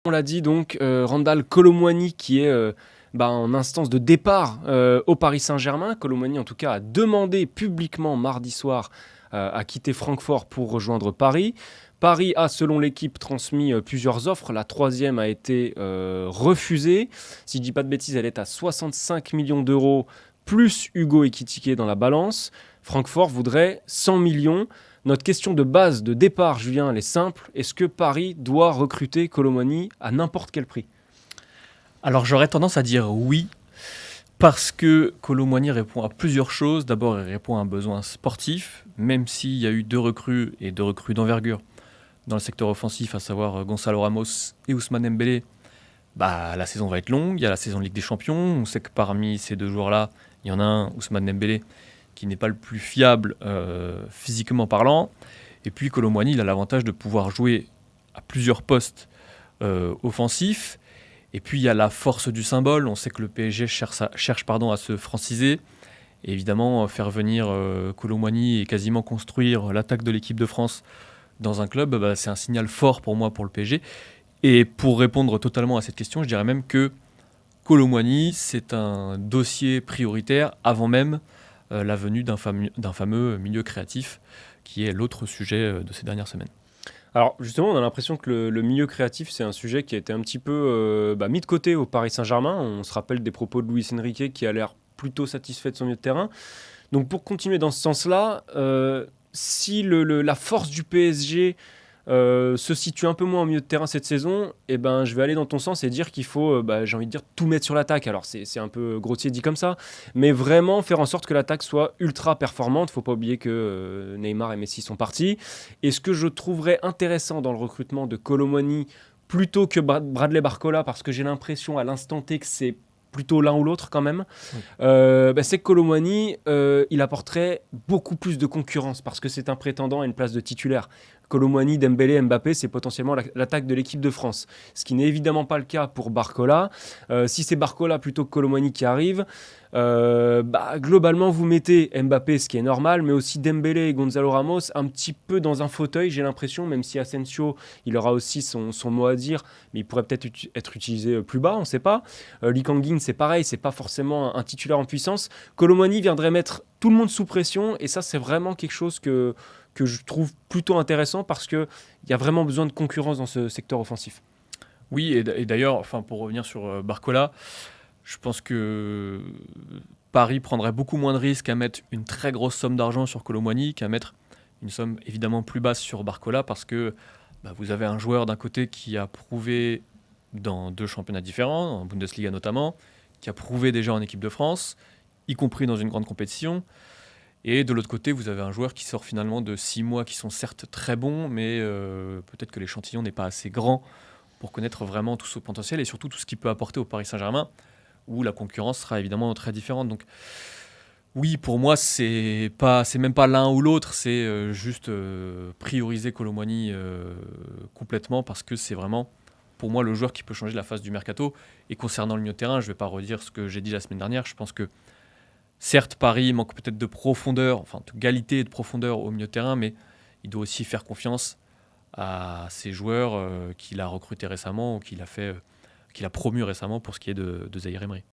On l'a dit donc, Randal Kolo Muani qui est en instance de départ au Paris Saint-Germain. Kolo Muani en tout cas a demandé publiquement mardi soir à quitter Francfort pour rejoindre Paris. Paris a, selon l'équipe, transmis plusieurs offres. La troisième a été refusée. Si je ne dis pas de bêtises, elle est à 65 millions d'euros plus Hugo Ekitike dans la balance. Francfort voudrait 100 millions. Notre question de base, de départ, Julien, elle est simple. Est-ce que Paris doit recruter Kolo Muani à n'importe quel prix ? Alors j'aurais tendance à dire oui, parce que Kolo Muani répond à plusieurs choses. D'abord, il répond à un besoin sportif, même s'il y a eu deux recrues d'envergure dans le secteur offensif, à savoir Gonzalo Ramos et Ousmane Dembélé. La saison va être longue, il y a la saison de Ligue des Champions. On sait que parmi ces deux joueurs-là, il y en a un, Ousmane Dembélé, qui n'est pas le plus fiable physiquement parlant. Et puis Kolo Muani, il a l'avantage de pouvoir jouer à plusieurs postes offensifs. Et puis il y a la force du symbole. On sait que le PSG cherche à se franciser. Et évidemment, faire venir Kolo Muani et quasiment construire l'attaque de l'équipe de France dans un club, c'est un signal fort pour moi pour le PSG. Et pour répondre totalement à cette question, je dirais même que Kolo Muani, c'est un dossier prioritaire avant même la venue d'un fameux milieu créatif, qui est l'autre sujet de ces dernières semaines. Alors justement, on a l'impression que le milieu créatif, c'est un sujet qui a été un petit peu mis de côté au Paris Saint-Germain. On se rappelle des propos de Luis Enrique qui a l'air plutôt satisfait de son milieu de terrain. Donc pour continuer dans ce sens-là, si la force du PSG se situe un peu moins au milieu de terrain cette saison, je vais aller dans ton sens et dire qu'il faut, j'ai envie de dire, tout mettre sur l'attaque. Alors c'est un peu grossier dit comme ça, mais vraiment faire en sorte que l'attaque soit ultra performante. Il ne faut pas oublier que Neymar et Messi sont partis. Et ce que je trouverais intéressant dans le recrutement de Kolo Muani plutôt que Bradley Barcola, parce que j'ai l'impression à l'instant T que c'est plutôt l'un ou l'autre quand même, c'est que Kolo Muani, il apporterait beaucoup plus de concurrence parce que c'est un prétendant à une place de titulaire. Kolo Muani, Dembélé, Mbappé, c'est potentiellement l'attaque de l'équipe de France. Ce qui n'est évidemment pas le cas pour Barcola. Si c'est Barcola plutôt que Kolo Muani qui arrive, globalement, vous mettez Mbappé, ce qui est normal, mais aussi Dembélé et Gonzalo Ramos un petit peu dans un fauteuil, j'ai l'impression, même si Asensio, il aura aussi son mot à dire, mais il pourrait peut-être être utilisé plus bas, on ne sait pas. Lee Kang-in, c'est pareil, c'est pas forcément un titulaire en puissance. Kolo Muani viendrait mettre tout le monde sous pression, et ça, c'est vraiment quelque chose que je trouve plutôt intéressant parce qu'il y a vraiment besoin de concurrence dans ce secteur offensif. Oui, et d'ailleurs, pour revenir sur Barcola, je pense que Paris prendrait beaucoup moins de risques à mettre une très grosse somme d'argent sur Kolo Muani qu'à mettre une somme évidemment plus basse sur Barcola, parce que vous avez un joueur d'un côté qui a prouvé dans deux championnats différents, en Bundesliga notamment, qui a prouvé déjà en équipe de France, y compris dans une grande compétition. Et de l'autre côté, vous avez un joueur qui sort finalement de 6 mois qui sont certes très bons, mais peut-être que l'échantillon n'est pas assez grand pour connaître vraiment tout son potentiel et surtout tout ce qu'il peut apporter au Paris Saint-Germain, où la concurrence sera évidemment très différente. Donc oui, pour moi, c'est même pas l'un ou l'autre, c'est juste prioriser Kolo Muani complètement, parce que c'est vraiment, pour moi, le joueur qui peut changer la face du mercato. Et concernant le milieu de terrain, je ne vais pas redire ce que j'ai dit la semaine dernière. Je pense que certes, Paris manque peut-être de profondeur, de qualité et de profondeur au milieu de terrain, mais il doit aussi faire confiance à ces joueurs qu'il a recrutés récemment ou qu'il a promus récemment pour ce qui est de Zaïre Emery.